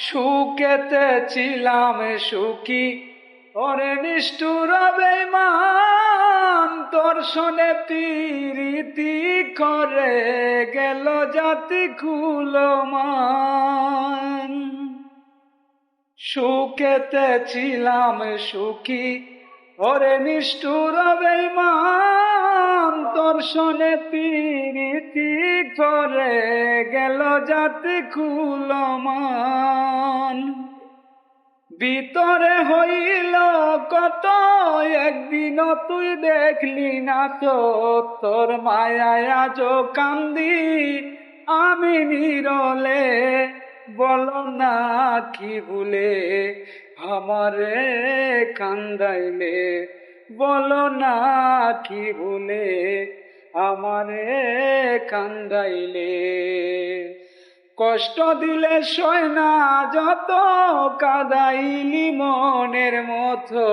সুখেতে ছিলাম সুখী, ওরে নিষ্ঠুর বেঈমান, তোর শোনে প্রীতি করে গেল জাতি কুলমান। সুখেতে ছিলাম সুখী, ওরে নিষ্ঠুর বেঈমান, তোর শোনে প্রীতি করে গেল জাতি কুলমান। ভিতরে হইল কত, একদিনও তুই দেখলি না তো, তোর মায়ায় আজো কান্দি আমি নিরলে। বলো না কি ভুলে আমারে কান্দাইলে, বলো না কি ভুলে আমারে কান্দাইলে। কষ্ট দিলে সয় না যত, কাদাইলি মনের মতো।